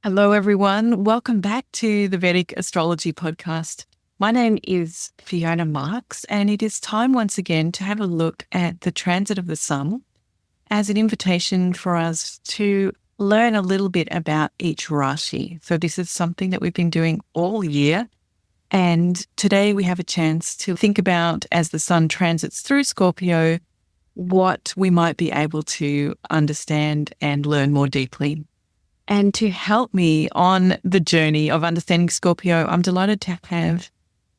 Hello, everyone. Welcome back to the Vedic Astrology Podcast. My name is Fiona Marks, and it is time once again to have a look at the transit of the sun as an invitation for us to learn a little bit about each Rashi. So this is something that we've been doing all year. And today we have a chance to think about, as the sun transits through Scorpio, what we might be able to understand and learn more deeply. And to help me on the journey of understanding Scorpio, I'm delighted to have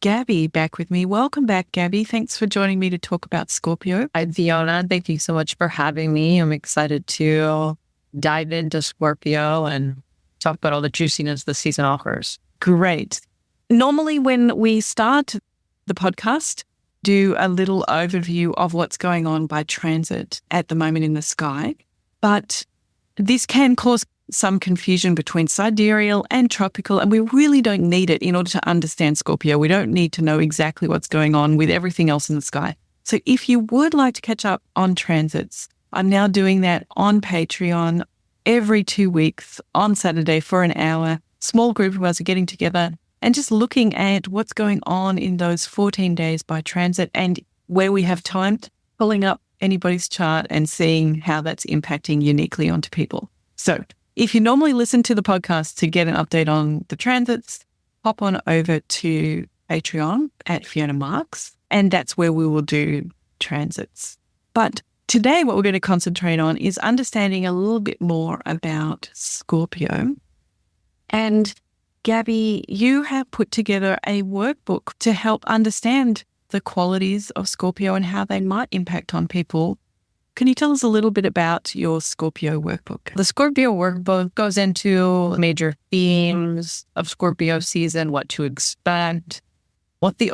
Gabi back with me. Welcome back, Gabi. Thanks for joining me to talk about Scorpio. Hi, Fiona. Thank you so much for having me. I'm excited to dive into Scorpio and talk about all the juiciness the season offers. Great. Normally, when we start the podcast, do a little overview of what's going on by transit at the moment in the sky. But this can cause some confusion between sidereal and tropical, and we really don't need it in order to understand Scorpio. We don't need to know exactly what's going on with everything else in the sky. So if you would like to catch up on transits, I'm now doing that on Patreon every 2 weeks on Saturday for an hour. Small group of us are getting together and just looking at what's going on in those 14 days by transit, and where we have time, pulling up anybody's chart and seeing how that's impacting uniquely onto people. So if you normally listen to the podcast to get an update on the transits, hop on over to Patreon at Fiona Marks, and that's where we will do transits. But today what we're going to concentrate on is understanding a little bit more about Scorpio. And Gabi, you have put together a workbook to help understand the qualities of Scorpio and how they might impact on people. Can you tell us a little bit about your Scorpio workbook? The Scorpio workbook goes into major themes of Scorpio season, what to expect, what the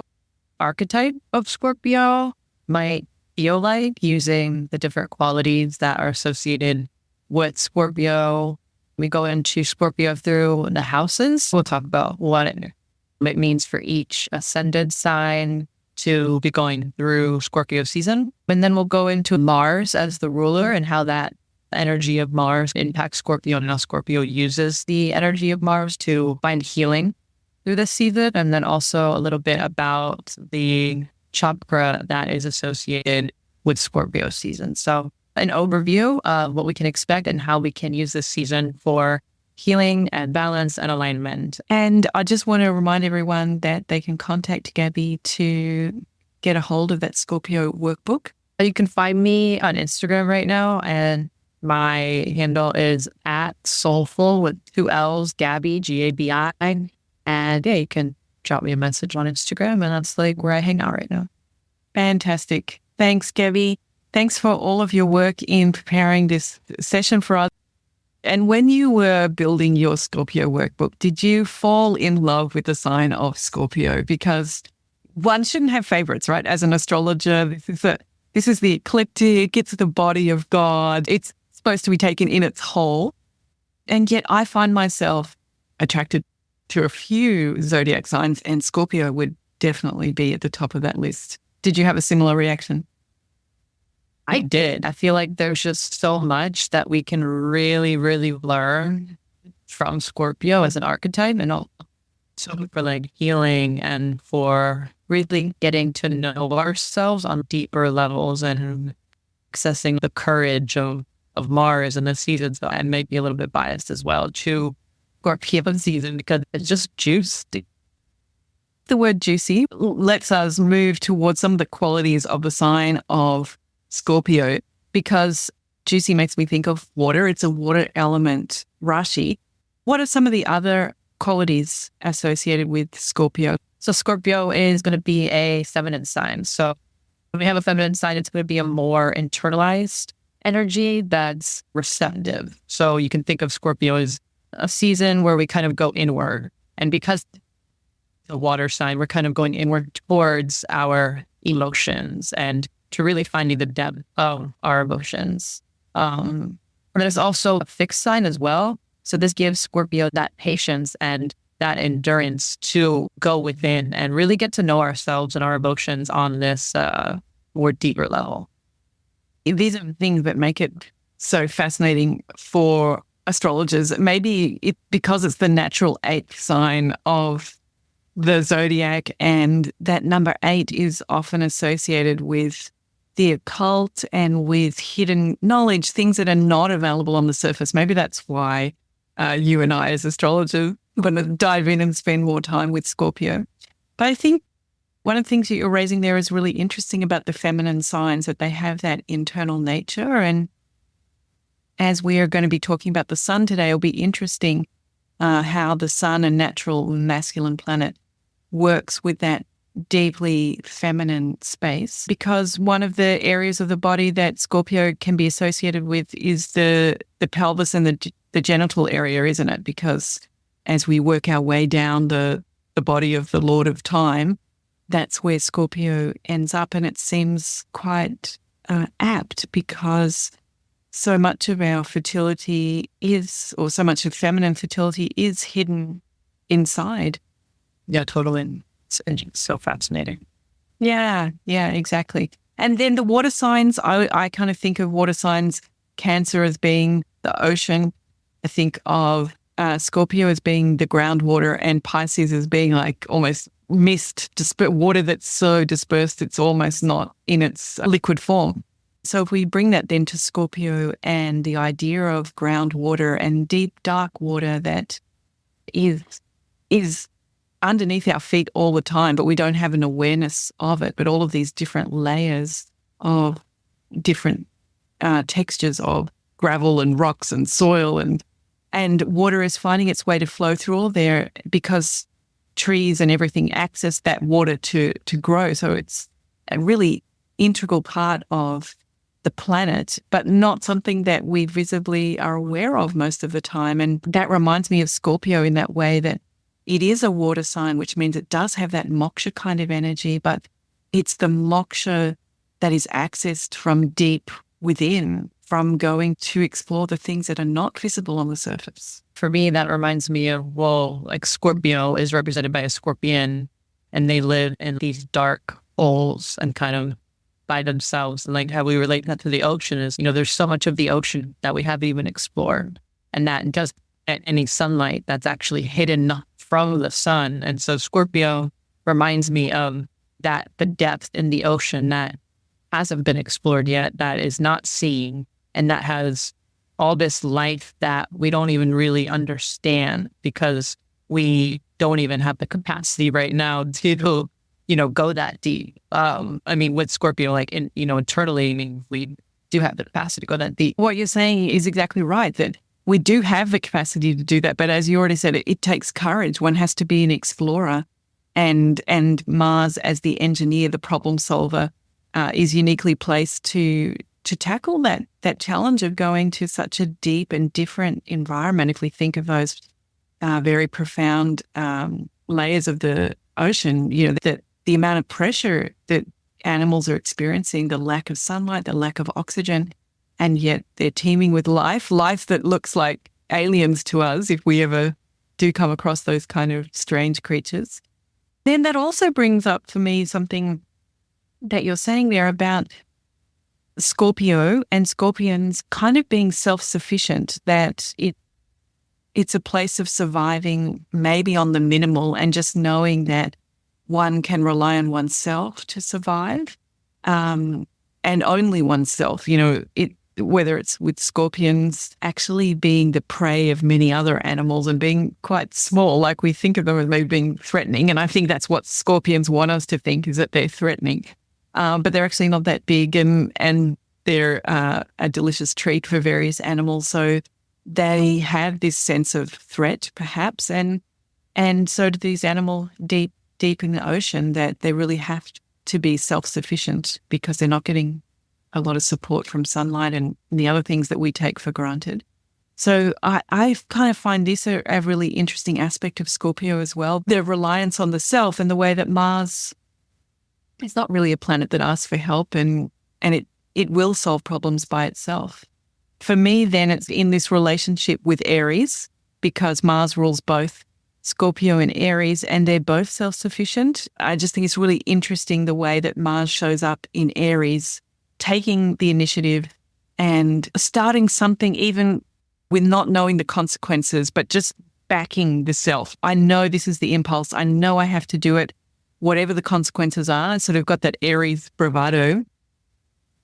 archetype of Scorpio might feel like using the different qualities that are associated with Scorpio. We go into Scorpio through the houses. We'll talk about what it means for each ascendant sign to be going through Scorpio season. And then we'll go into Mars as the ruler and how that energy of Mars impacts Scorpio and how Scorpio uses the energy of Mars to find healing through this season. And then also a little bit about the chakra that is associated with Scorpio season. So an overview of what we can expect and how we can use this season for healing and balance and alignment. And I just want to remind everyone that they can contact Gabi to get a hold of that Scorpio workbook. You can find me on Instagram right now, and my handle is at Soulful with 2 L's, Gabi, Gabi. And yeah, you can drop me a message on Instagram, and that's like where I hang out right now. Fantastic. Thanks, Gabi. Thanks for all of your work in preparing this session for us. And when you were building your Scorpio workbook, did you fall in love with the sign of Scorpio? Because one shouldn't have favorites, right? As an astrologer, this is the ecliptic, it's the body of God. It's supposed to be taken in its whole. And yet I find myself attracted to a few zodiac signs, and Scorpio would definitely be at the top of that list. Did you have a similar reaction? I did. I feel like there's just so much that we can really, really learn from Scorpio as an archetype, and also for like healing and for really getting to know ourselves on deeper levels and accessing the courage of Mars in this season. So I might be a little bit biased as well to Scorpio season because it's just juicy. The word juicy lets us move towards some of the qualities of the sign of Scorpio, because juicy makes me think of water. It's a water element Rashi. What are some of the other qualities associated with Scorpio? So Scorpio is going to be a feminine sign. So when we have a feminine sign, it's going to be a more internalized energy that's receptive. So you can think of Scorpio as a season where we kind of go inward. And because the water sign, we're kind of going inward towards our emotions and to really finding the depth of our emotions. And there's also a fixed sign as well. So this gives Scorpio that patience and that endurance to go within and really get to know ourselves and our emotions on this more deeper level. These are the things that make it so fascinating for astrologers, maybe because it's the natural 8th sign of the zodiac, and that number 8 is often associated with the occult and with hidden knowledge, things that are not available on the surface. Maybe that's why you and I as astrologers want to dive in and spend more time with Scorpio. But I think one of the things that you're raising there is really interesting about the feminine signs, that they have that internal nature. And as we are going to be talking about the sun today, it'll be interesting how the sun, a natural masculine planet, works with that deeply feminine space, because one of the areas of the body that Scorpio can be associated with is the pelvis and the genital area, isn't it? Because as we work our way down the body of the Lord of Time, that's where Scorpio ends up. And it seems quite apt, because so much of our fertility or so much of feminine fertility is hidden inside. Yeah, totally. It's so fascinating. Yeah, exactly. And then the water signs, I kind of think of water signs, Cancer as being the ocean. I think of Scorpio as being the groundwater, and Pisces as being like almost mist, water that's so dispersed it's almost not in its liquid form. So if we bring that then to Scorpio and the idea of groundwater and deep, dark water that is underneath our feet all the time, but we don't have an awareness of it. But all of these different layers of different textures of gravel and rocks and soil, and water is finding its way to flow through all there, because trees and everything access that water to grow. So it's a really integral part of the planet, but not something that we visibly are aware of most of the time. And that reminds me of Scorpio in that way, that it is a water sign, which means it does have that moksha kind of energy, but it's the moksha that is accessed from deep within, from going to explore the things that are not visible on the surface. For me, that reminds me of, like Scorpio is represented by a scorpion, and they live in these dark holes and kind of by themselves. And like how we relate that to the ocean is, there's so much of the ocean that we haven't even explored, and that doesn't get any sunlight, that's actually hidden from the sun. And so Scorpio reminds me of that, the depth in the ocean that hasn't been explored yet, that is not seen, and that has all this life that we don't even really understand, because we don't even have the capacity right now to, go that deep. With Scorpio, like, internally, we do have the capacity to go that deep. What you're saying is exactly right, that we do have the capacity to do that. But as you already said, it takes courage. One has to be an explorer, and Mars as the engineer, the problem solver, is uniquely placed to tackle that challenge of going to such a deep and different environment. If we think of those very profound layers of the ocean, that the amount of pressure that animals are experiencing, the lack of sunlight, the lack of oxygen, and yet they're teeming with life that looks like aliens to us if we ever do come across those kind of strange creatures. Then that also brings up for me something that you're saying there about Scorpio and Scorpions kind of being self-sufficient, that it's a place of surviving maybe on the minimal, and just knowing that one can rely on oneself to survive, and only oneself. Whether it's with Scorpions actually being the prey of many other animals and being quite small, like we think of them as maybe being threatening. And I think that's what Scorpions want us to think, is that they're threatening. But they're actually not that big, and they're a delicious treat for various animals. So they have this sense of threat, perhaps, and so do these animals deep in the ocean, that they really have to be self-sufficient, because they're not getting a lot of support from sunlight and the other things that we take for granted. So I kind of find this a really interesting aspect of Scorpio as well, the reliance on the self, and the way that Mars is not really a planet that asks for help, and it will solve problems by itself. For me, then, it's in this relationship with Aries, because Mars rules both Scorpio and Aries, and they're both self-sufficient. I just think it's really interesting the way that Mars shows up in Aries, taking the initiative and starting something even with not knowing the consequences, but just backing the self. I know this is the impulse. I know I have to do it, whatever the consequences are. Sort of got that Aries bravado.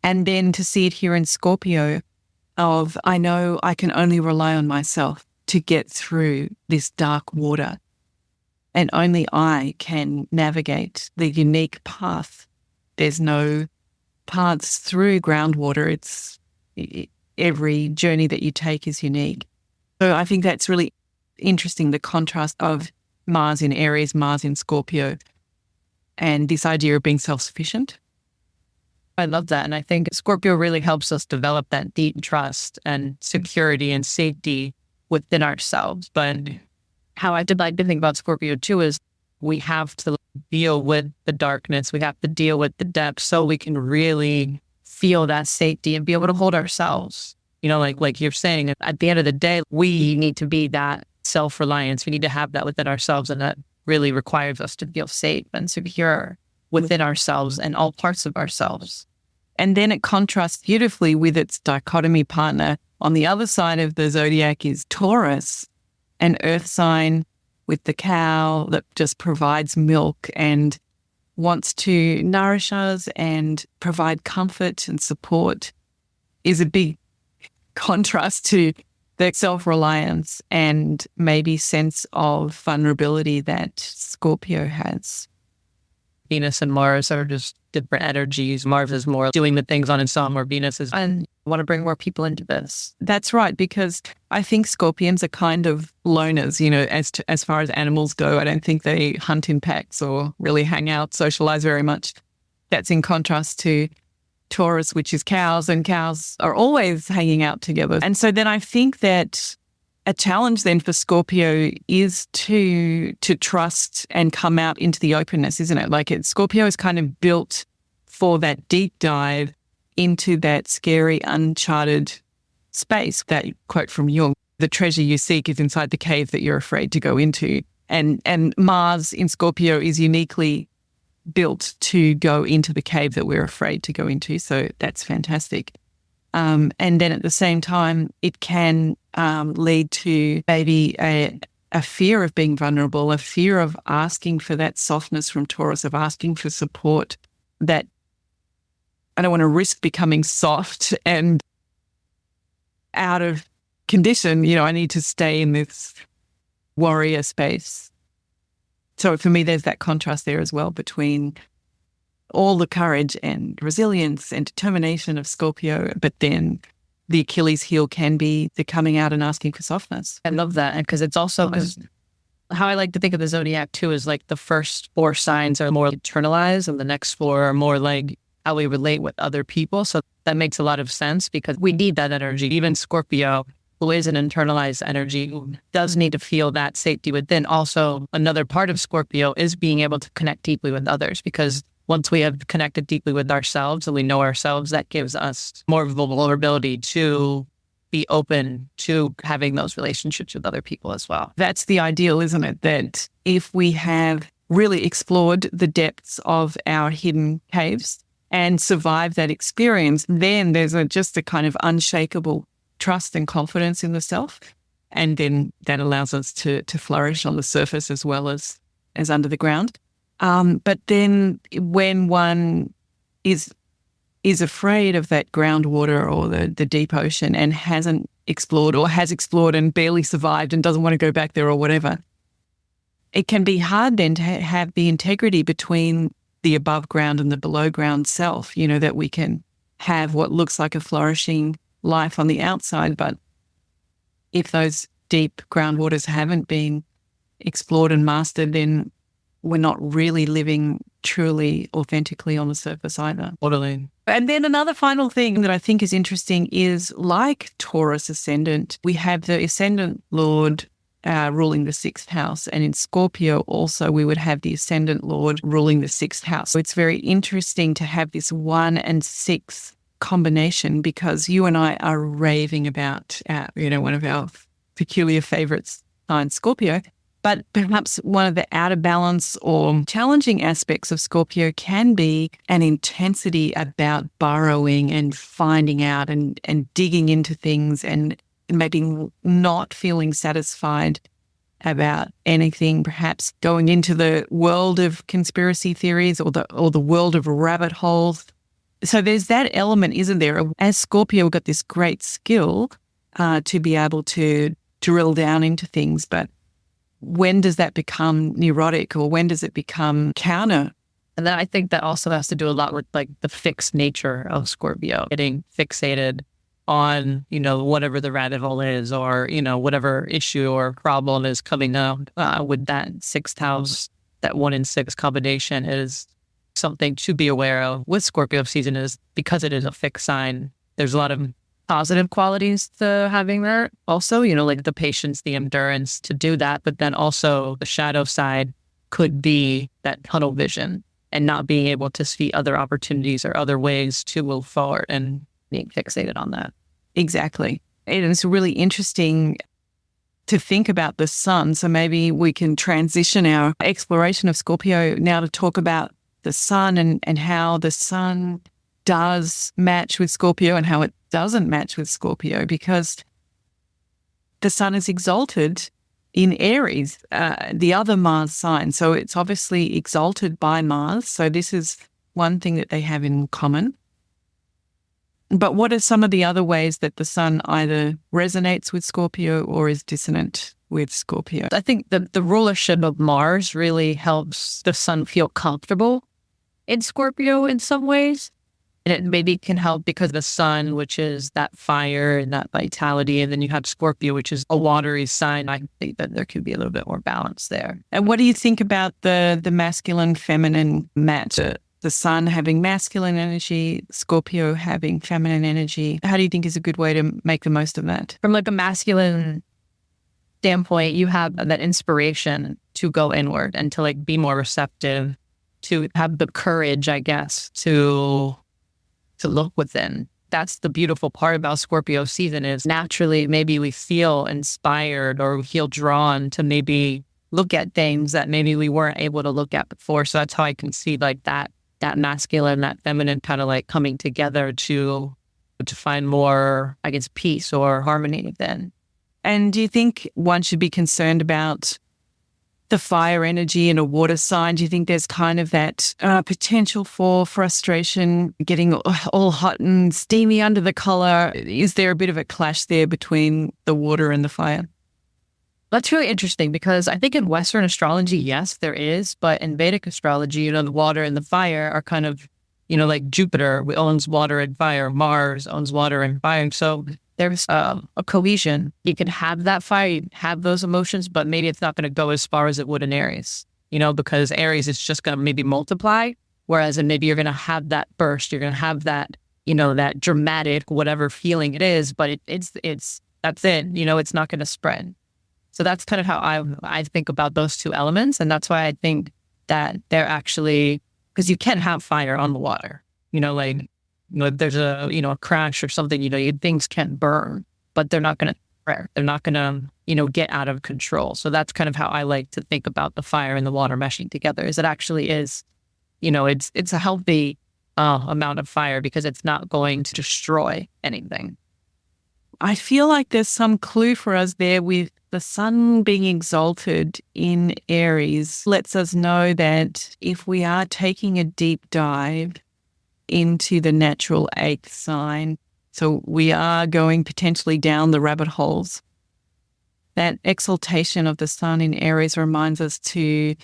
And then to see it here in Scorpio of, I know I can only rely on myself to get through this dark water. And only I can navigate the unique path. There's no paths through groundwater. Every journey that you take is unique. So I think that's really interesting, the contrast of Mars in Aries, Mars in Scorpio, and this idea of being self-sufficient. I love that. And I think Scorpio really helps us develop that deep trust and security and safety within ourselves. But how I did like to think about Scorpio too is we have to deal with the darkness. We have to deal with the depth so we can really feel that safety and be able to hold ourselves. You know, like you're saying, at the end of the day, we need to be that self-reliance. We need to have that within ourselves. And that really requires us to feel safe and secure within ourselves and all parts of ourselves. And then it contrasts beautifully with its dichotomy partner. On the other side of the zodiac is Taurus, an earth sign with the cow that just provides milk and wants to nourish us and provide comfort and support, is a big contrast to the self-reliance and maybe sense of vulnerability that Scorpio has. Venus and Mars are just different energies. Mars is more doing the things on its own, or Venus is, and I want to bring more people into this. That's right, because I think Scorpions are kind of loners, you know, as far as animals go. I don't think they hunt in packs or really hang out, socialize very much. That's in contrast to Taurus, which is cows, and cows are always hanging out together. And so then I think that a challenge then for Scorpio is to trust and come out into the openness, isn't it? Like Scorpio is kind of built for that deep dive into that scary, uncharted space. That quote from Jung, the treasure you seek is inside the cave that you're afraid to go into. And Mars in Scorpio is uniquely built to go into the cave that we're afraid to go into. So that's fantastic. And then at the same time, it can lead to maybe a fear of being vulnerable, a fear of asking for that softness from Taurus, of asking for support, that I don't want to risk becoming soft and out of condition. You know, I need to stay in this warrior space. So for me, there's that contrast there as well between all the courage and resilience and determination of Scorpio, but then the Achilles heel can be the coming out and asking for softness. I love that. And because it's also, because how I like to think of the zodiac too is like the first 4 signs are more internalized and the next 4 are more like how we relate with other people. So that makes a lot of sense because we need that energy. Even Scorpio, who is an internalized energy, who does need to feel that safety within. Also, another part of Scorpio is being able to connect deeply with others, because once we have connected deeply with ourselves and we know ourselves, that gives us more vulnerability to be open to having those relationships with other people as well. That's the ideal, isn't it? That if we have really explored the depths of our hidden caves and survived that experience, then there's just a kind of unshakable trust and confidence in the self. And then that allows us to flourish on the surface as well as under the ground. But then when one is afraid of that groundwater or the deep ocean and hasn't explored or has explored and barely survived and doesn't want to go back there or whatever, it can be hard then to have the integrity between the above ground and the below ground self, you know, that we can have what looks like a flourishing life on the outside. But if those deep groundwaters haven't been explored and mastered, then we're not really living truly, authentically on the surface either. Totally. And then another final thing that I think is interesting is, like Taurus Ascendant, we have the Ascendant Lord ruling the 6th house. And in Scorpio also, we would have the Ascendant Lord ruling the 6th house. So it's very interesting to have this 1 and 6 combination, because you and I are raving about, one of our peculiar favorites, sign Scorpio. But perhaps one of the out of balance or challenging aspects of Scorpio can be an intensity about burrowing and finding out and digging into things and maybe not feeling satisfied about anything, perhaps going into the world of conspiracy theories or the world of rabbit holes. So there's that element, isn't there? As Scorpio, we've got this great skill to be able to drill down into things, but when does that become neurotic, or when does it become counter? And then I think that also has to do a lot with like the fixed nature of Scorpio, getting fixated on, whatever the rabbit hole is, or, whatever issue or problem is coming up with that sixth house. That 1 in 6 combination is something to be aware of with Scorpio season, is because it is a fixed sign. There's a lot of positive qualities to having that. Also, like the patience, the endurance to do that. But then also the shadow side could be that tunnel vision and not being able to see other opportunities or other ways to move forward and being fixated on that. Exactly. And it's really interesting to think about the sun. So maybe we can transition our exploration of Scorpio now to talk about the sun and how the sun does match with Scorpio and how it doesn't match with Scorpio, because the sun is exalted in Aries, the other Mars sign. So it's obviously exalted by Mars. So this is one thing that they have in common. But what are some of the other ways that the sun either resonates with Scorpio or is dissonant with Scorpio? I think the rulership of Mars really helps the sun feel comfortable in Scorpio in some ways. And it maybe can help because the sun, which is that fire and that vitality, and then you have Scorpio, which is a watery sign. I think that there could be a little bit more balance there. And what do you think about the masculine, feminine match? The sun having masculine energy, Scorpio having feminine energy. How do you think is a good way to make the most of that? From like a masculine standpoint, you have that inspiration to go inward and to like be more receptive, to have the courage, I guess, to look within. That's the beautiful part about Scorpio season, is naturally maybe we feel inspired or we feel drawn to maybe look at things that maybe we weren't able to look at before. So that's how I can see like that masculine, that feminine kind of like coming together to find more, I guess, peace or harmony within. And do you think one should be concerned about the fire energy in a water sign? Do you think there's kind of that potential for frustration, getting all hot and steamy under the collar? Is there a bit of a clash there between the water and the fire? That's really interesting, because I think in Western astrology, yes, there is. But in Vedic astrology, the water and the fire are kind of, like Jupiter owns water and fire. Mars owns water and fire. So there's a cohesion. You can have that fire, you can have those emotions, but maybe it's not going to go as far as it would in Aries, because Aries is just going to maybe multiply. Whereas and maybe you're going to have that burst, you're going to have that, that dramatic, whatever feeling it is, but it's that's it, it's not going to spread. So that's kind of how I think about those two elements. And that's why I think that they're actually, because you can have fire on the water, if there's a crash or something, things can burn, but they're not going to spread. They're not going to, get out of control. So that's kind of how I like to think about the fire and the water meshing together, is it actually is, it's a healthy amount of fire, because it's not going to destroy anything. I feel like there's some clue for us there with the sun being exalted in Aries. Lets us know that if we are taking a deep dive into the natural 8th sign, so we are going potentially down the rabbit holes, that exaltation of the sun in Aries reminds us to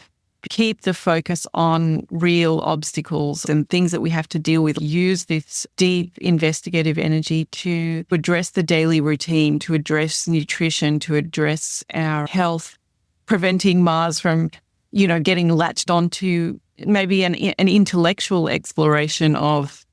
keep the focus on real obstacles and things that we have to deal with. Use this deep investigative energy to address the daily routine, to address nutrition, to address our health, preventing Mars from, getting latched onto maybe an intellectual exploration of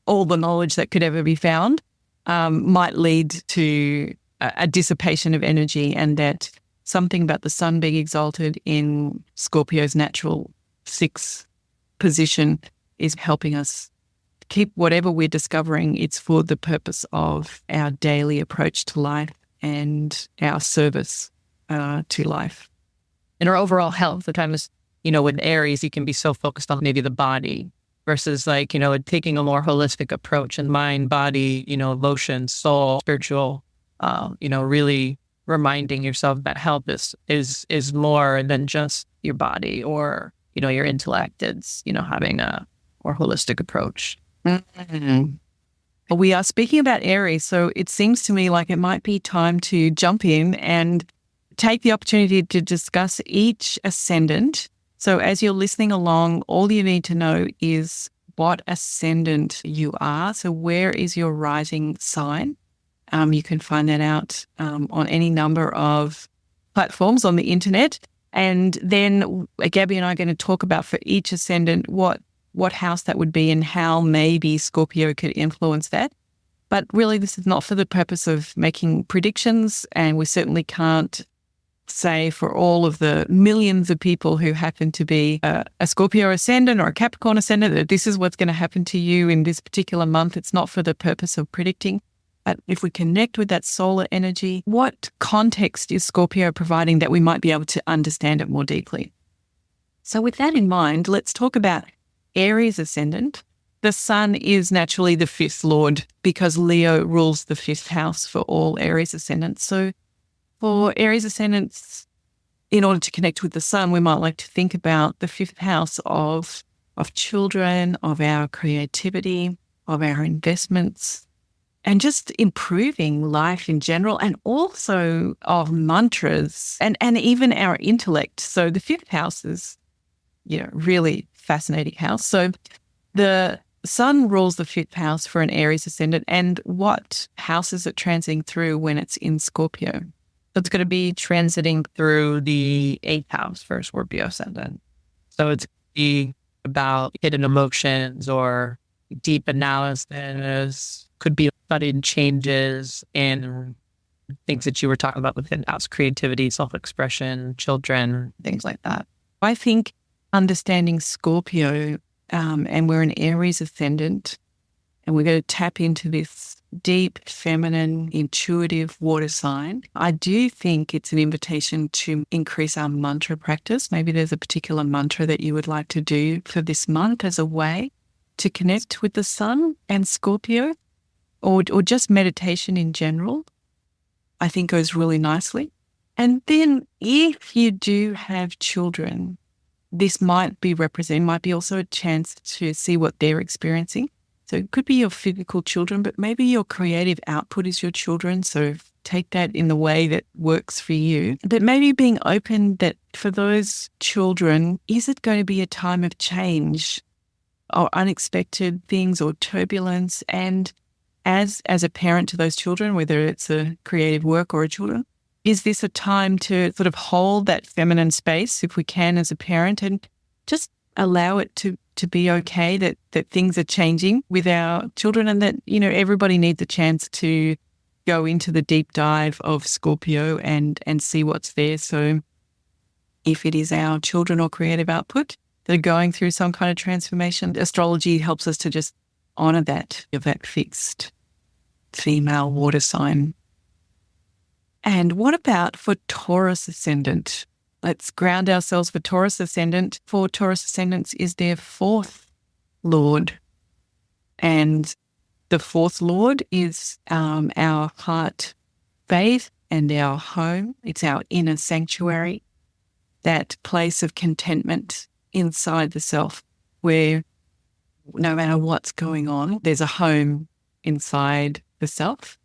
all the knowledge that could ever be found, might lead to a dissipation of energy, and that something about the sun being exalted in Scorpio's natural 6th position is helping us keep whatever we're discovering. It's for the purpose of our daily approach to life and our service to life. And our overall health. Sometimes, with Aries, you can be so focused on maybe the body versus taking a more holistic approach in mind, body, emotion, soul, spiritual really reminding yourself that health is more than just your body or, your intellect. It's, having a more holistic approach. Mm-hmm. We are speaking about Aries, so it seems to me like it might be time to jump in and take the opportunity to discuss each ascendant. So as you're listening along, all you need to know is what ascendant you are. So where is your rising sign? You can find that out on any number of platforms on the internet. And then Gabi and I are going to talk about for each ascendant what house that would be and how maybe Scorpio could influence that. But really, this is not for the purpose of making predictions, and we certainly can't say for all of the millions of people who happen to be a Scorpio ascendant or a Capricorn ascendant that this is what's going to happen to you in this particular month. It's not for the purpose of predicting. But if we connect with that solar energy, what context is Scorpio providing that we might be able to understand it more deeply? So with that in mind, let's talk about Aries ascendant. The sun is naturally the fifth lord because Leo rules the fifth house for all Aries ascendants. So for Aries ascendants, in order to connect with the sun, we might like to think about the fifth house of children, of our creativity, of our investments, and just improving life in general, and also of mantras and even our intellect. So the fifth house is, really fascinating house. So the sun rules the fifth house for an Aries ascendant. And what house is it transiting through when it's in Scorpio? So it's going to be transiting through the 8th house for Scorpio ascendant. So it's going to be about hidden emotions or deep analysis. Could be sudden changes in things that you were talking about within house, creativity, self-expression, children, things like that. I think understanding Scorpio, and we're an Aries ascendant, and we're going to tap into this deep, feminine, intuitive water sign. I do think it's an invitation to increase our mantra practice. Maybe there's a particular mantra that you would like to do for this month as a way to connect with the sun and Scorpio, or just meditation in general, I think goes really nicely. And then if you do have children, this might be also a chance to see what they're experiencing. So it could be your physical children, but maybe your creative output is your children. So take that in the way that works for you. But maybe being open that for those children, is it going to be a time of change or unexpected things or turbulence? And as a parent to those children, whether it's a creative work or a children, is this a time to sort of hold that feminine space if we can as a parent and just allow it to be okay that things are changing with our children and that, everybody needs a chance to go into the deep dive of Scorpio and see what's there. So if it is our children or creative output that are going through some kind of transformation, astrology helps us to just honor that of that fixed female water sign. And what about for Taurus ascendant? Let's ground ourselves for Taurus ascendant. For Taurus ascendants is their fourth lord. And the fourth lord is our heart faith and our home. It's our inner sanctuary, that place of contentment inside the self where no matter what's going on, there's a home inside the self.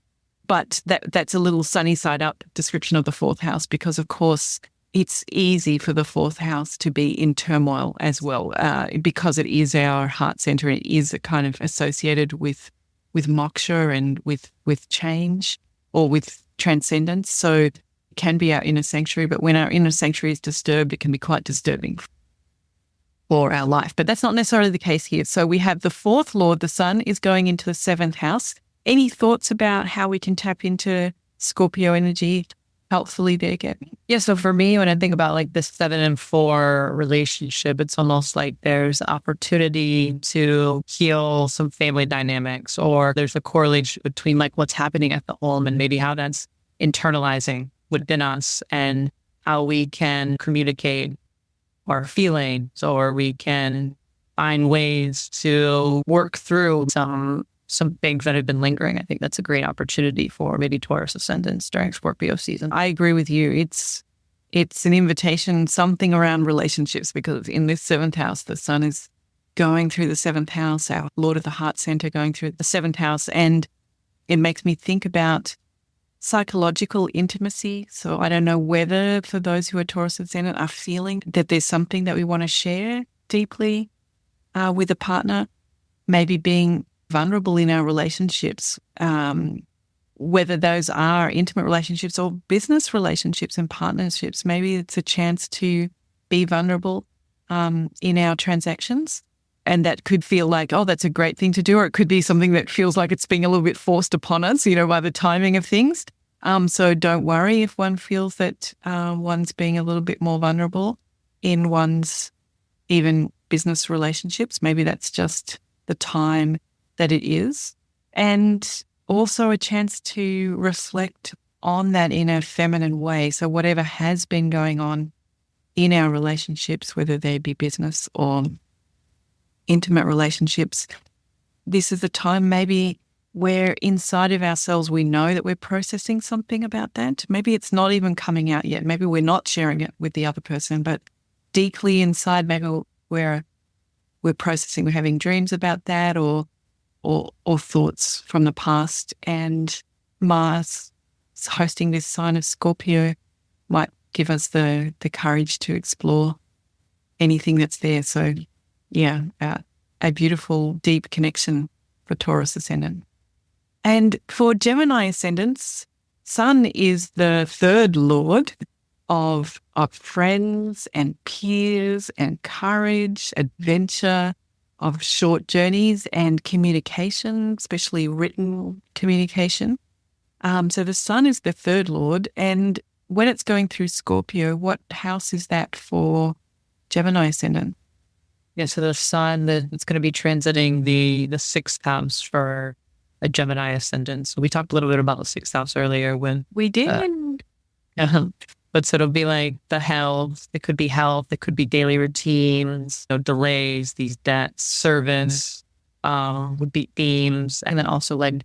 But that's a little sunny side up description of the fourth house because, of course, it's easy for the fourth house to be in turmoil as well because it is our heart center. It is kind of associated with moksha and with change or with transcendence. So it can be our inner sanctuary, but when our inner sanctuary is disturbed, it can be quite disturbing for our life. But that's not necessarily the case here. So we have the fourth lord, the sun, is going into the seventh house. Any thoughts about how we can tap into Scorpio energy helpfully there, Gabi? Yeah, so for me, when I think about like this 7 and 4 relationship, it's almost like there's opportunity to heal some family dynamics, or there's a correlation between like what's happening at the home and maybe how that's internalizing within us and how we can communicate our feelings, or we can find ways to work through some some things that have been lingering. I think that's a great opportunity for maybe Taurus ascendants during Scorpio season. I agree with you. It's an invitation, something around relationships, because in this seventh house, the sun is going through the seventh house, our Lord of the Heart Center going through the seventh house. And it makes me think about psychological intimacy. So I don't know whether for those who are Taurus ascendant are feeling that there's something that we want to share deeply with a partner, maybe being vulnerable in our relationships, whether those are intimate relationships or business relationships and partnerships. Maybe it's a chance to be vulnerable in our transactions. And that could feel like, oh, that's a great thing to do. Or it could be something that feels like it's being a little bit forced upon us, by the timing of things. So don't worry if one feels that one's being a little bit more vulnerable in one's even business relationships. Maybe that's just the time that it is. And also a chance to reflect on that in a feminine way. So whatever has been going on in our relationships, whether they be business or intimate relationships, this is a time maybe where inside of ourselves we know that we're processing something about that. Maybe it's not even coming out yet. Maybe we're not sharing it with the other person, but deeply inside, maybe we're processing, we're having dreams about that or thoughts from the past. And Mars hosting this sign of Scorpio might give us the courage to explore anything that's there. So yeah, a beautiful, deep connection for Taurus ascendant. And for Gemini ascendants, Sun is the third lord of friends and peers and courage, adventure, of short journeys and communication, especially written communication. So the Sun is the third lord. And when it's going through Scorpio, what house is that for Gemini ascendant? Yeah, so the sun that's going to be transiting the sixth house for a Gemini ascendant. So we talked a little bit about the sixth house earlier when we did. But so it'll be like the health. It could be health. It could be daily routines, delays, these debts, servants would be themes, and then also like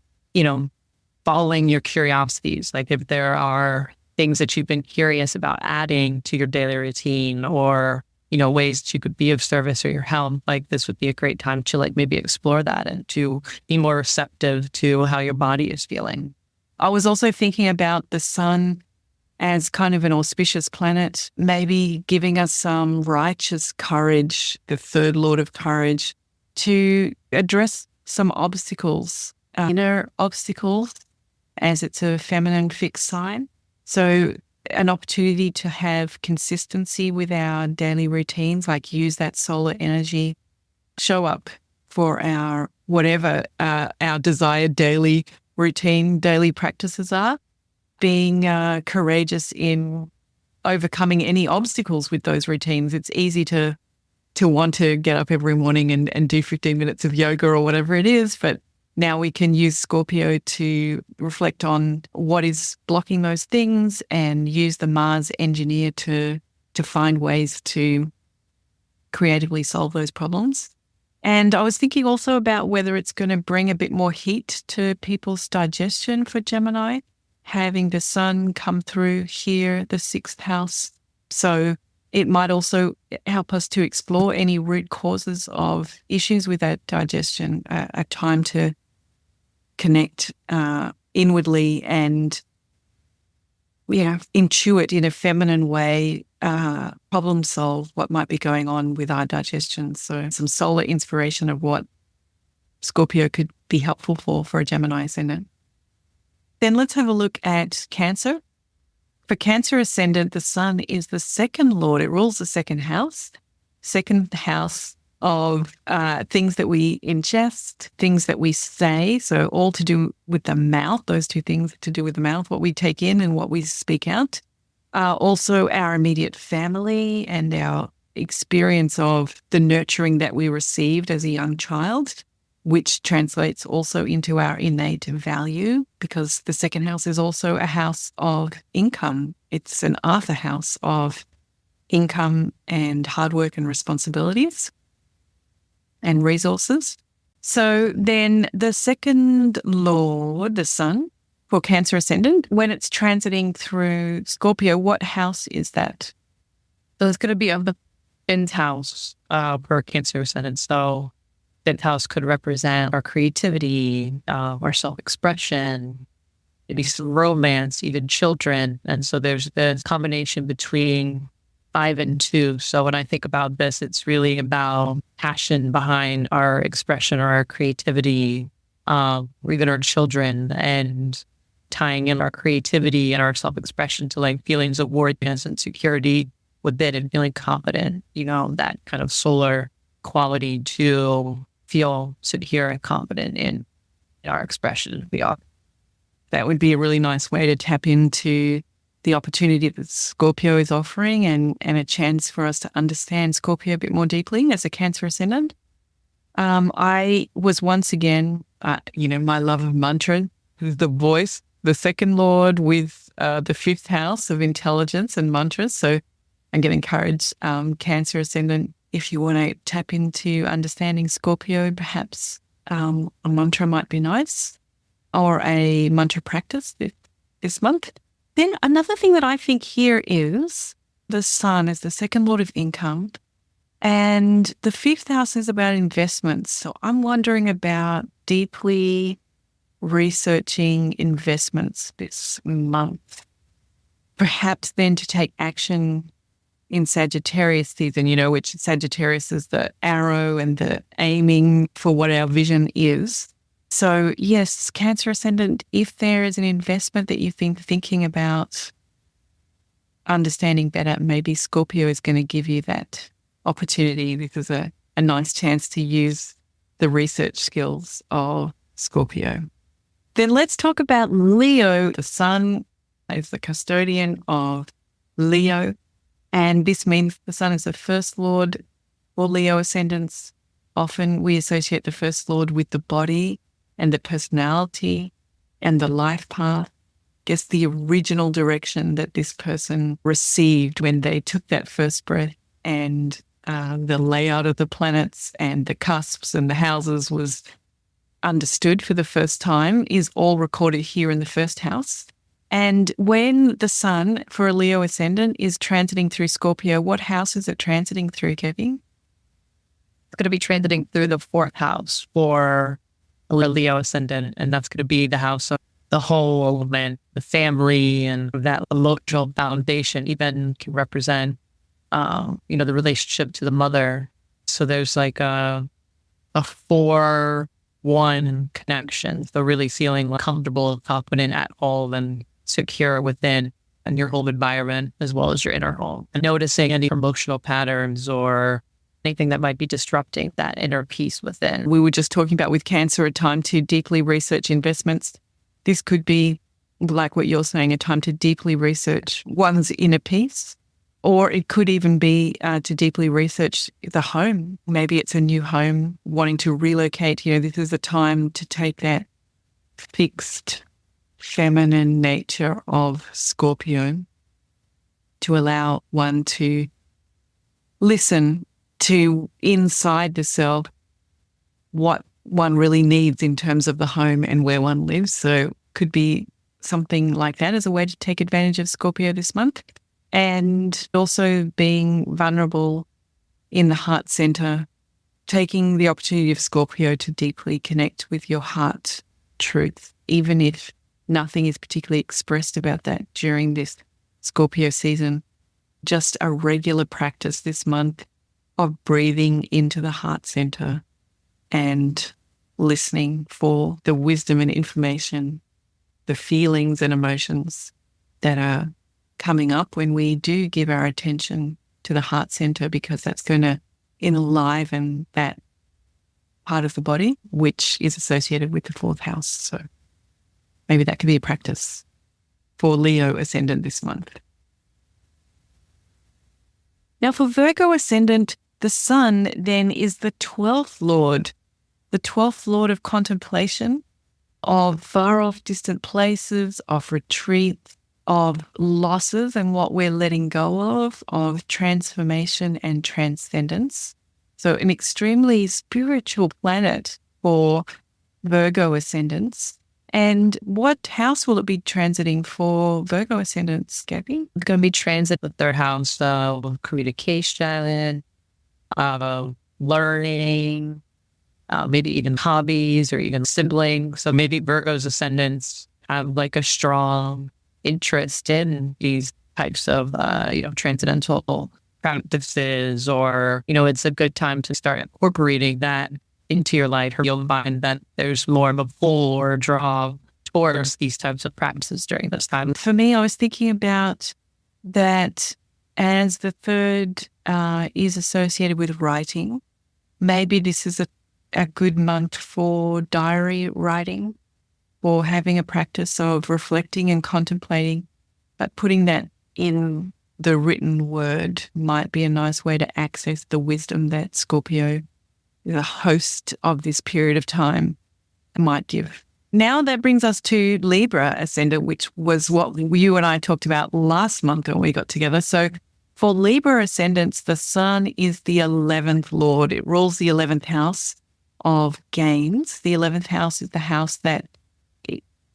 following your curiosities. Like if there are things that you've been curious about adding to your daily routine, or ways that you could be of service or your help, like this would be a great time to like maybe explore that and to be more receptive to how your body is feeling. I was also thinking about the sun as kind of an auspicious planet, maybe giving us some righteous courage, the third lord of courage, to address some obstacles, inner obstacles, as it's a feminine fixed sign. So an opportunity to have consistency with our daily routines, like use that solar energy, show up for our whatever our desired daily routine, daily practices are, being courageous in overcoming any obstacles with those routines. It's easy to want to get up every morning and do 15 minutes of yoga or whatever it is, but now we can use Scorpio to reflect on what is blocking those things and use the Mars engineer to find ways to creatively solve those problems. And I was thinking also about whether it's going to bring a bit more heat to people's digestion for Gemini, having the sun come through here, the sixth house. So it might also help us to explore any root causes of issues with that digestion, a time to connect inwardly and intuit in a feminine way, problem solve what might be going on with our digestion. So some solar inspiration of what Scorpio could be helpful for a Gemini ascendant. Then let's have a look at Cancer. For Cancer ascendant, the sun is the second lord. It rules the second house of things that we ingest, things that we say. So all to do with the mouth, those two things to do with the mouth, what we take in and what we speak out. Also our immediate family and our experience of the nurturing that we received as a young child, which translates also into our innate value, because the second house is also a house of income. It's an Arthur house of income and hard work and responsibilities and resources. So then the second lord, the sun, for Cancer Ascendant, when it's transiting through Scorpio, what house is that? So it's going to be on the 10th house per Cancer Ascendant. So 10th house could represent our creativity, our self-expression, maybe some romance, even children. And so there's the combination between 5 and 2. So when I think about this, it's really about passion behind our expression or our creativity, or even our children, and tying in our creativity and our self-expression to like feelings of worthiness and security within and feeling confident, that kind of solar quality to feel secure and confident in our expression. That would be a really nice way to tap into the opportunity that Scorpio is offering and a chance for us to understand Scorpio a bit more deeply as a Cancer Ascendant. I was once again, my love of mantra, the voice, the second lord with the 5th house of intelligence and mantras. So I'm going to encourage Cancer Ascendant, if you want to tap into understanding Scorpio, perhaps a mantra might be nice, or a mantra practice this month. Then another thing that I think here is the sun is the second lord of income, and the 5th house is about investments. So I'm wondering about deeply researching investments this month. Perhaps then to take action in Sagittarius season, which Sagittarius is the arrow and the aiming for what our vision is. So yes, Cancer Ascendant, if there is an investment that you've been thinking about understanding better, maybe Scorpio is going to give you that opportunity. This is a nice chance to use the research skills of Scorpio. Then let's talk about Leo. The sun is the custodian of Leo. And this means the sun is the first lord for Leo ascendants. Often we associate the first lord with the body and the personality and the life path. Guess the original direction that this person received when they took that first breath, and the layout of the planets and the cusps and the houses was understood for the first time is all recorded here in the 1st house. And when the sun for a Leo ascendant is transiting through Scorpio, what house is it transiting through, Gabi? It's going to be transiting through the 4th house for a Leo ascendant, and that's going to be the house of the home and the family, and that emotional foundation even can represent, the relationship to the mother. So there's like a 4-1 connection. So really feeling comfortable, confident at home, and secure within and your home environment as well as your inner home, and noticing any emotional patterns or anything that might be disrupting that inner peace within. We were just talking about with Cancer, a time to deeply research investments. This could be, like what you're saying, a time to deeply research one's inner peace, or it could even be to deeply research the home. Maybe it's a new home, wanting to relocate. This is a time to take that fixed feminine nature of Scorpio to allow one to listen to inside the self what one really needs in terms of the home and where one lives. So could be something like that as a way to take advantage of Scorpio this month. And also being vulnerable in the heart center, taking the opportunity of Scorpio to deeply connect with your heart truth, even if nothing is particularly expressed about that during this Scorpio season. Just a regular practice this month of breathing into the heart center and listening for the wisdom and information, the feelings and emotions that are coming up when we do give our attention to the heart center, because that's going to enliven that part of the body which is associated with the 4th house. So maybe that could be a practice for Leo ascendant this month. Now for Virgo ascendant, the sun then is the 12th lord of contemplation, of far off distant places, of retreat, of losses and what we're letting go of transformation and transcendence. So an extremely spiritual planet for Virgo ascendants. And what house will it be transiting for Virgo ascendants, Gabi? It's going to be transit the third house of communication, learning, maybe even hobbies or even siblings. So maybe Virgo's ascendants have like a strong interest in these types of, transcendental practices, or, it's a good time to start incorporating that into your life. You'll find that there's more of a pull or draw towards these types of practices during this time. For me, I was thinking about that as the third is associated with writing. Maybe this is a good month for diary writing, or having a practice of reflecting and contemplating, but putting that in the written word might be a nice way to access the wisdom that Scorpio, the host of this period of time, might give. Now that brings us to Libra ascendant, which was what you and I talked about last month when we got together. So for Libra ascendants, the sun is the 11th lord. It rules the 11th house of gains. The 11th house is the house that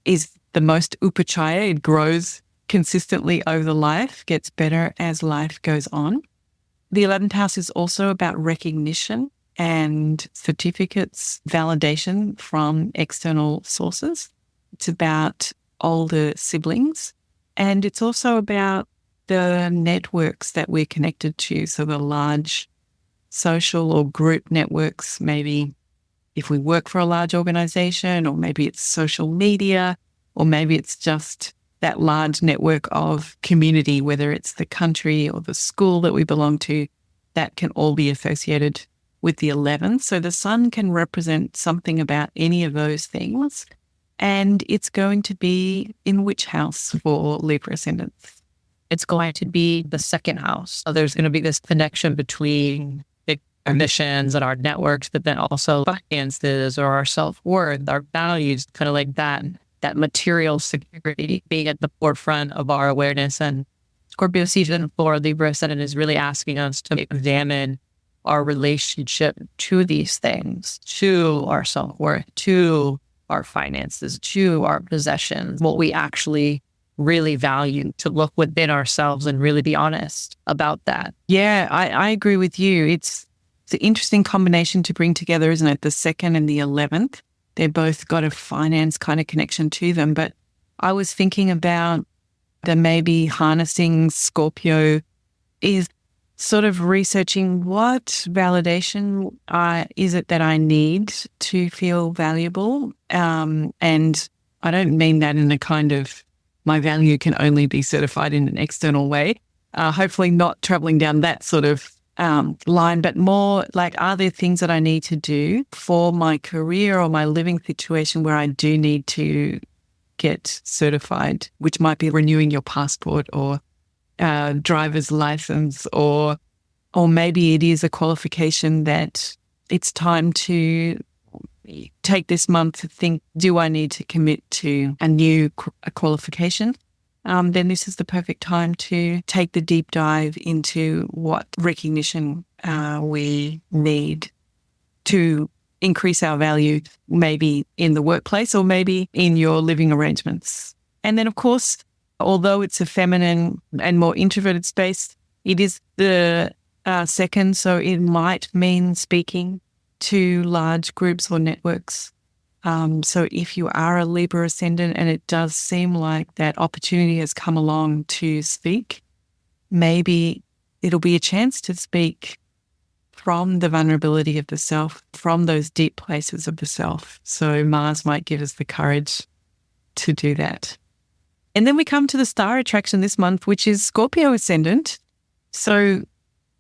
is the most upachaya. It grows consistently over life, gets better as life goes on. The 11th house is also about recognition and certificates, validation from external sources. It's about older siblings. And it's also about the networks that we're connected to. So the large social or group networks, maybe if we work for a large organization, or maybe it's social media, or maybe it's just that large network of community, whether it's the country or the school that we belong to, that can all be associated with the 11th. So the sun can represent something about any of those things. And it's going to be in which house for Libra ascendants? It's going to be the second house. So there's going to be this connection between our missions and our networks, but then also finances or our self-worth, our values, kind of like that material security being at the forefront of our awareness. And Scorpio season for Libra ascendant is really asking us to examine our relationship to these things, to our self-worth, to our finances, to our possessions, what we actually really value, to look within ourselves and really be honest about that. Yeah, I agree with you. It's an interesting combination to bring together, isn't it? The second and the 11th. They've both got a finance kind of connection to them. But I was thinking about the maybe harnessing Scorpio is sort of researching what validation is it that I need to feel valuable. And I don't mean that in a kind of my value can only be certified in an external way. Hopefully not traveling down that sort of line, but more like, are there things that I need to do for my career or my living situation where I do need to get certified, which might be renewing your passport or driver's license, or maybe it is a qualification that it's time to take this month to think, do I need to commit to a new qualification? Then this is the perfect time to take the deep dive into what recognition we need to increase our value, maybe in the workplace or maybe in your living arrangements. And then, of course, although it's a feminine and more introverted space, it is the second, so it might mean speaking to large groups or networks. So if you are a Libra ascendant and it does seem like that opportunity has come along to speak, maybe it'll be a chance to speak from the vulnerability of the self, from those deep places of the self. So Mars might give us the courage to do that. And then we come to the star attraction this month, which is Scorpio ascendant. So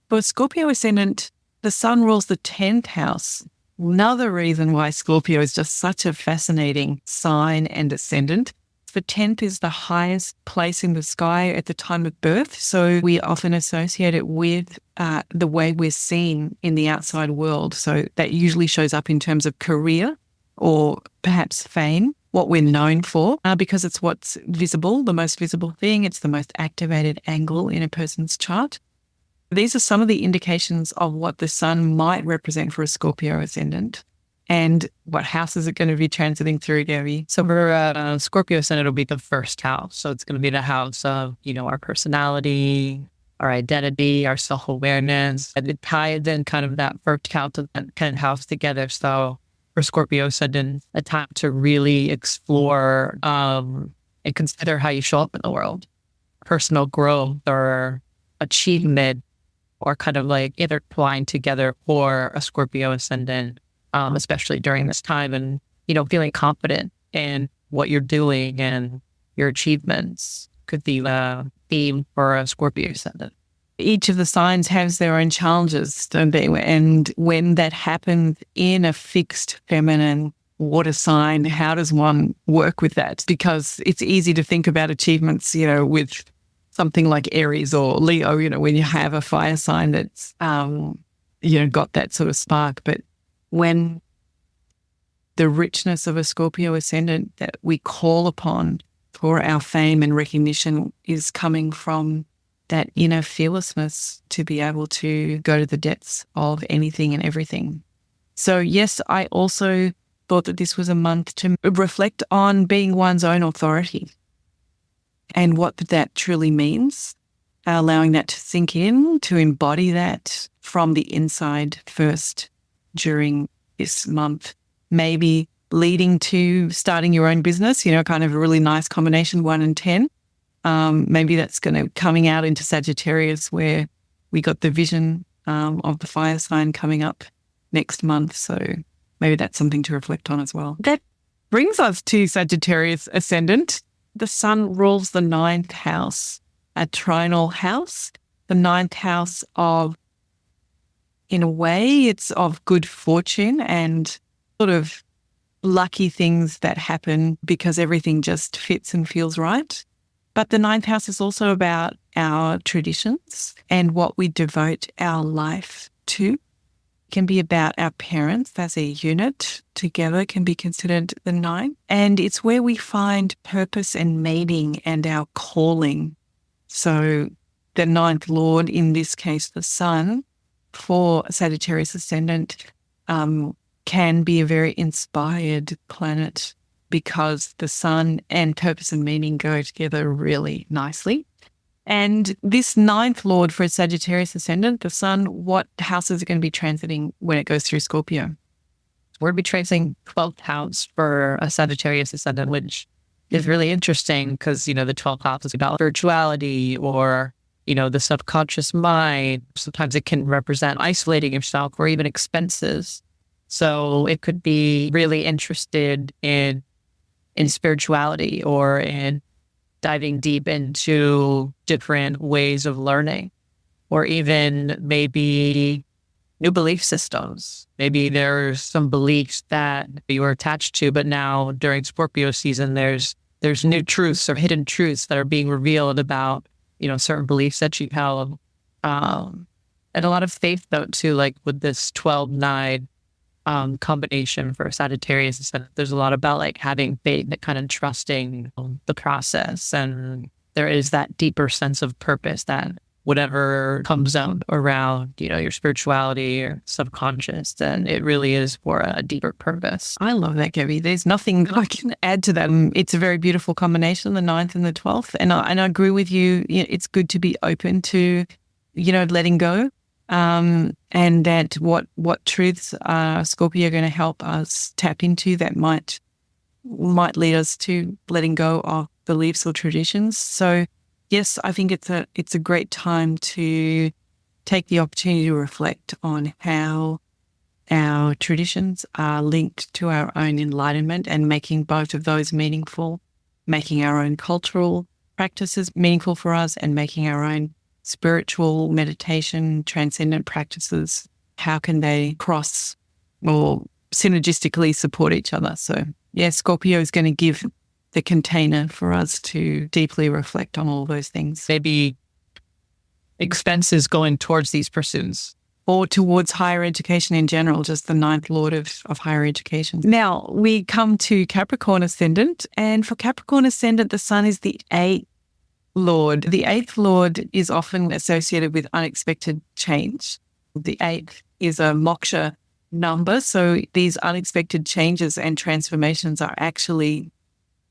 for Scorpio ascendant, the sun rules the 10th house. Another reason why Scorpio is just such a fascinating sign and ascendant. The 10th is the highest place in the sky at the time of birth. So we often associate it with the way we're seen in the outside world. So that usually shows up in terms of career or perhaps fame, what we're known for, because it's what's visible, the most visible thing. It's the most activated angle in a person's chart. These are some of the indications of what the sun might represent for a Scorpio ascendant. And what house is it going to be transiting through, Gabi? So for Scorpio Ascendant, it'll be the first house. So it's going to be the house of, our personality, our identity, our self-awareness. And it ties in kind of that first house and that kind of house together. So for Scorpio Ascendant, a time to really explore and consider how you show up in the world. Personal growth or achievement or kind of like intertwined together for a Scorpio Ascendant, especially during this time, and, feeling confident in what you're doing and your achievements could be the theme for a Scorpio Ascendant. Each of the signs has their own challenges, don't they? And when that happens in a fixed feminine water sign, how does one work with that? Because it's easy to think about achievements, with something like Aries or Leo, when you have a fire sign that's, got that sort of spark. But when the richness of a Scorpio Ascendant that we call upon for our fame and recognition is coming from that inner fearlessness to be able to go to the depths of anything and everything. So yes, I also thought that this was a month to reflect on being one's own authority and what that truly means, allowing that to sink in, to embody that from the inside first during this month, maybe leading to starting your own business, kind of a really nice combination, 1 and 10. Maybe that's going to coming out into Sagittarius where we got the vision of the fire sign coming up next month. So maybe that's something to reflect on as well. That brings us to Sagittarius Ascendant. The sun rules the 9th house, a trinal house, the 9th house of, in a way, it's of good fortune and sort of lucky things that happen because everything just fits and feels right. But the 9th house is also about our traditions and what we devote our life to. It can be about our parents as a unit together can be considered the 9. And it's where we find purpose and meaning and our calling. So the 9th lord, in this case, the sun, for Sagittarius Ascendant, can be a very inspired planet because the sun and purpose and meaning go together really nicely. And this 9th lord for Sagittarius Ascendant, the sun, what house is it going to be transiting when it goes through Scorpio? We're going to be transiting 12th house for a Sagittarius Ascendant, which is really interesting because, the 12th house is about spirituality or, the subconscious mind. Sometimes it can represent isolating yourself or even expenses. So it could be really interested in spirituality or in diving deep into different ways of learning, or even maybe new belief systems. Maybe there's some beliefs that you were attached to, but now during Scorpio season, there's new truths or hidden truths that are being revealed about, certain beliefs that you held. And a lot of faith though too, like with this 12-9 combination for Sagittarius. There's a lot about like having faith, that kind of trusting the process. And there is that deeper sense of purpose that whatever comes out around, your spirituality or subconscious, then it really is for a deeper purpose. I love that, Gabi. There's nothing that I can add to that. It's a very beautiful combination, the 9th and the 12th. And I agree with you. It's good to be open to, letting go. And that what truths are Scorpio going to help us tap into that might lead us to letting go of beliefs or traditions. So yes, I think it's a great time to take the opportunity to reflect on how our traditions are linked to our own enlightenment and making both of those meaningful, making our own cultural practices meaningful for us and making our own spiritual meditation, transcendent practices, how can they cross or synergistically support each other? So yeah, Scorpio is going to give the container for us to deeply reflect on all those things. Maybe expenses going towards these pursuits. Or towards higher education in general, just the 9th lord of higher education. Now we come to Capricorn Ascendant, and for Capricorn Ascendant, the sun is the 8th lord. The 8th lord is often associated with unexpected change. The 8th is a moksha number. So these unexpected changes and transformations are actually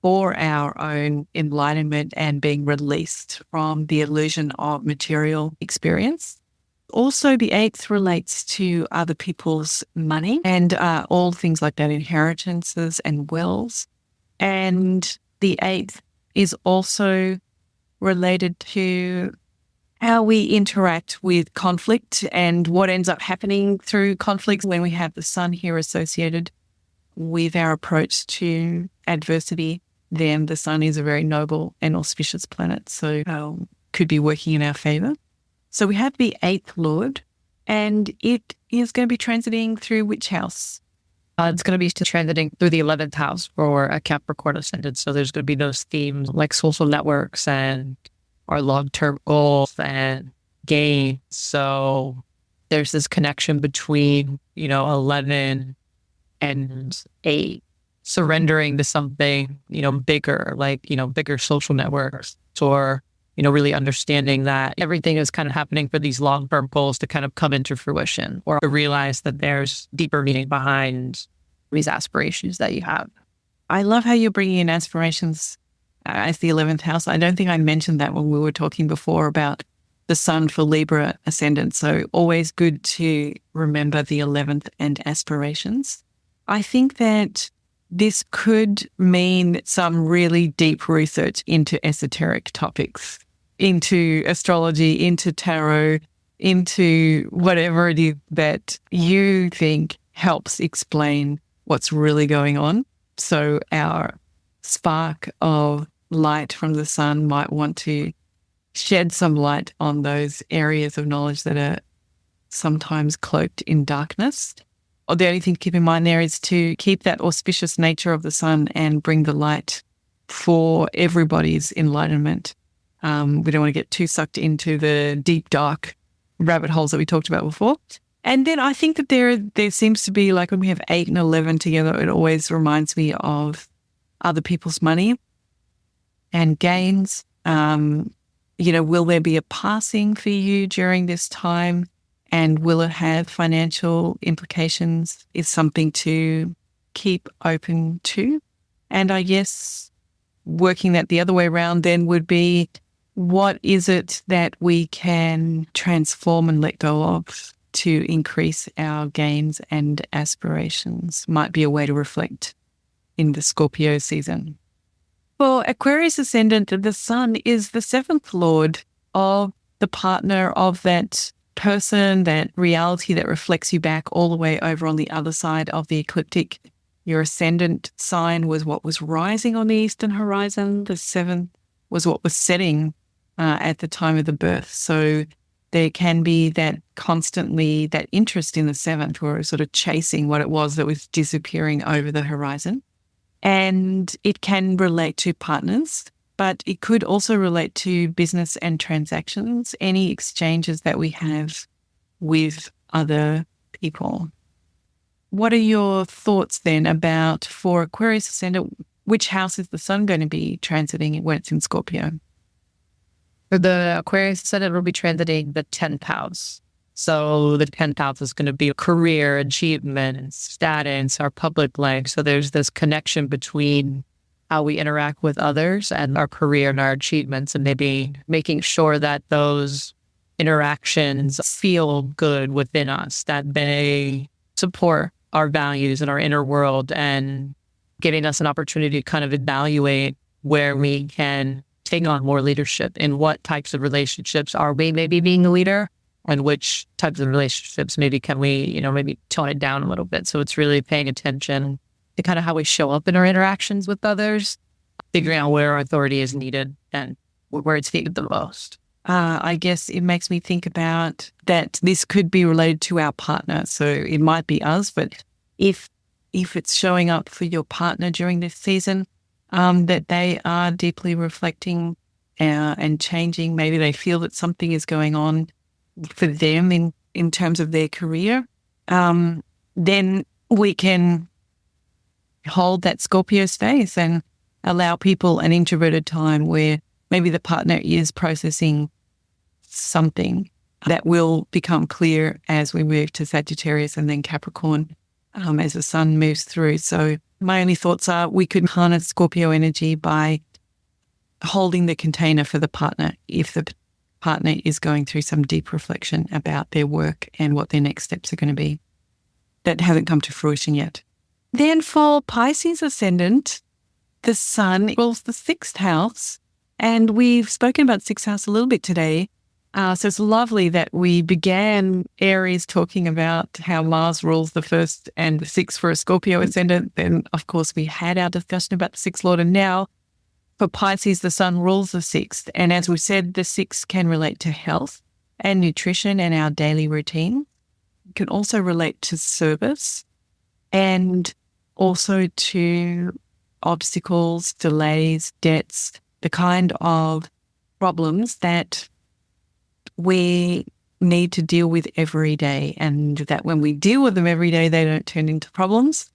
for our own enlightenment and being released from the illusion of material experience. Also, the eighth relates to other people's money and all things like that, inheritances and wills. And the eighth is also related to how we interact with conflict and what ends up happening through conflicts when we have the sun here associated with our approach to adversity. Then the sun is a very noble and auspicious planet, so could be working in our favor. So we have the eighth lord, and it is going to be transiting through which house? It's going to be transiting through the 11th house for a Capricorn ascendant. So there's going to be those themes like social networks and our long-term goals and gains. So there's this connection between, 11 and 8, surrendering to something, bigger, like, bigger social networks, or, really understanding that everything is kind of happening for these long-term goals to kind of come into fruition, or to realize that there's deeper meaning behind these aspirations that you have. I love how you're bringing in aspirations as the 11th house. I don't think I mentioned that when we were talking before about the sun for Libra ascendant. So always good to remember the 11th and aspirations. I think that this could mean some really deep research into esoteric topics, into astrology, into tarot, into whatever it is that you think helps explain what's really going on. So our spark of light from the sun might want to shed some light on those areas of knowledge that are sometimes cloaked in darkness. Or the only thing to keep in mind there is to keep that auspicious nature of the sun and bring the light for everybody's enlightenment. We don't want to get too sucked into the deep, dark rabbit holes that we talked about before. And then I think that there seems to be, like when we have 8 and 11 together, it always reminds me of other people's money and gains. Will there be a passing for you during this time? And will it have financial implications is something to keep open to. And I guess working that the other way around then would be, what is it that we can transform and let go of to increase our gains and aspirations? Might be a way to reflect in the Scorpio season. For Aquarius ascendant, the sun is the 7th lord of the partner of that person, that reality that reflects you back all the way over on the other side of the ecliptic. Your ascendant sign was what was rising on the eastern horizon. The 7th was what was setting at the time of the birth. So there can be that interest in the 7th, or sort of chasing what it was that was disappearing over the horizon. And it can relate to partners, but it could also relate to business and transactions, any exchanges that we have with other people. What are your thoughts then about, for Aquarius ascendant, which house is the sun going to be transiting when it's in Scorpio? For the Aquarius ascendant, will be transiting the 10th house. So the 10th house is going to be career, achievement, and status, our public life. So there's this connection between how we interact with others and our career and our achievements, and maybe making sure that those interactions feel good within us, that they support our values and our inner world, and giving us an opportunity to kind of evaluate where we can take on more leadership, in what types of relationships are we maybe being a leader, and which types of relationships maybe can we, maybe tone it down a little bit. So it's really paying attention to kind of how we show up in our interactions with others, figuring out where our authority is needed and where it's needed the most. I guess it makes me think about that this could be related to our partner. So it might be us, but if it's showing up for your partner during this season, that they are deeply reflecting and changing, maybe they feel that something is going on for them in terms of their career, then we can hold that Scorpio space and allow people an introverted time where maybe the partner is processing something that will become clear as we move to Sagittarius and then Capricorn as the sun moves through. So my only thoughts are we could harness Scorpio energy by holding the container for the partner if the partner is going through some deep reflection about their work and what their next steps are going to be that haven't come to fruition yet. Then for Pisces Ascendant, the sun rules the sixth house. And we've spoken about sixth house a little bit today. So it's lovely that we began Aries talking about how Mars rules the first and the sixth for a Scorpio Ascendant. Then, of course, we had our discussion about the sixth Lord. And now for Pisces, the sun rules the sixth. And as we said, the sixth can relate to health and nutrition and our daily routine. It can also relate to service and also to obstacles, delays, debts, the kind of problems that we need to deal with every day, and that when we deal with them every day, they don't turn into problems.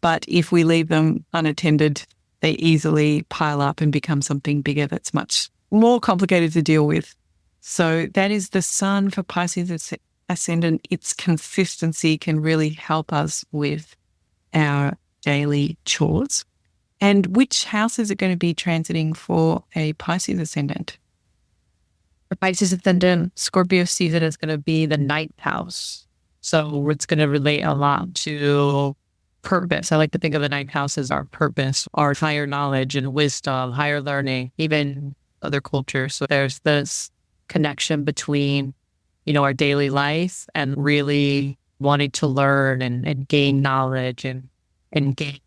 But if we leave them unattended, they easily pile up and become something bigger that's much more complicated to deal with. So that is the sun for Pisces Ascendant. Its consistency can really help us with our daily chores. And which house is it going to be transiting for a Pisces Ascendant? For Pisces Ascendant, Scorpio season is going to be the ninth house. So it's going to relate a lot to purpose. I like to think of the ninth house as our purpose, our higher knowledge and wisdom, higher learning, even other cultures. So there's this connection between, our daily life and really wanting to learn and gain knowledge and gain,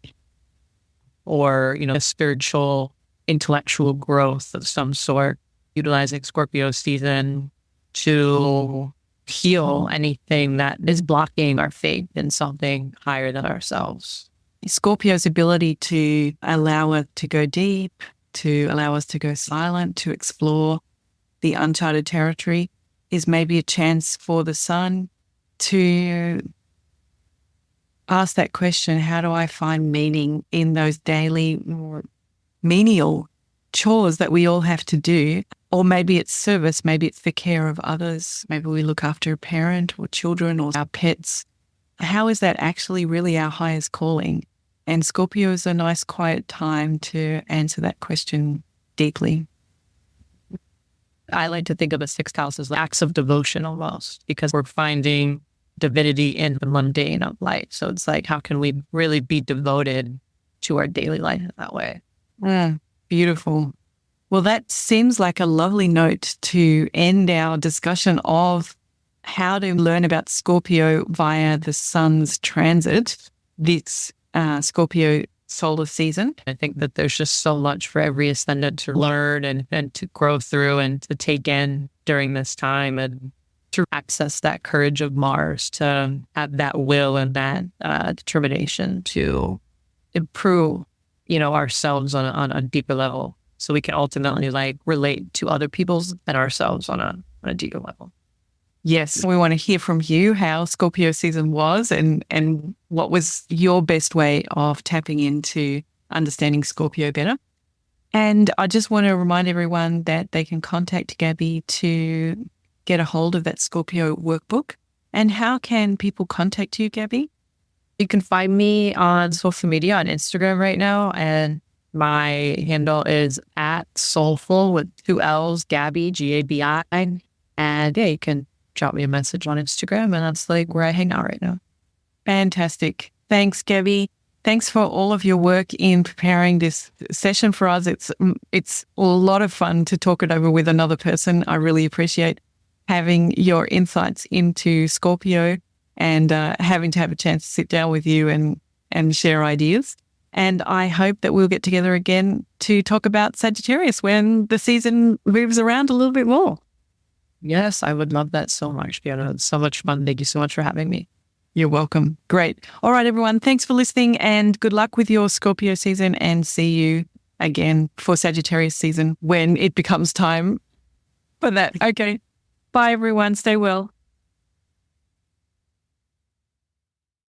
or, a spiritual, intellectual growth of some sort, utilizing Scorpio season to heal anything that is blocking our faith in something higher than ourselves. Scorpio's ability to allow us to go deep, to allow us to go silent, to explore the uncharted territory is maybe a chance for the sun to ask that question, how do I find meaning in those daily, more menial chores that we all have to do? Or maybe it's service, maybe it's the care of others. Maybe we look after a parent or children or our pets. How is that actually really our highest calling? And Scorpio is a nice quiet time to answer that question deeply. I like to think of the sixth house as acts of devotion almost, because we're finding divinity in the mundane of life. So it's like, how can we really be devoted to our daily life in that way? Beautiful. Well, that seems like a lovely note to end our discussion of how to learn about Scorpio via the sun's transit this Scorpio solar season. I think that there's just so much for every ascendant to learn and to grow through and to take in during this time, and to access that courage of Mars, to have that will and that determination to improve, ourselves on a deeper level, so we can ultimately relate to other people's and ourselves on a deeper level. Yes, we want to hear from you how Scorpio season was and what was your best way of tapping into understanding Scorpio better. And I just want to remind everyone that they can contact Gabi to get a hold of that Scorpio workbook. And how can people contact you, Gabi? You can find me on social media, on Instagram right now, and my handle is @soulful with 2 L's, Gabi, Gabi. And yeah, you can drop me a message on Instagram, and that's where I hang out right now. Fantastic. Thanks, Gabi. Thanks for all of your work in preparing this session for us. It's a lot of fun to talk it over with another person. I really appreciate having your insights into Scorpio and having to have a chance to sit down with you and share ideas. And I hope that we'll get together again to talk about Sagittarius when the season moves around a little bit more. Yes, I would love that so much, Fiona. It's so much fun. Thank you so much for having me. You're welcome. Great. All right, everyone. Thanks for listening and good luck with your Scorpio season, and see you again for Sagittarius season when it becomes time for that. Okay. Bye, everyone. Stay well.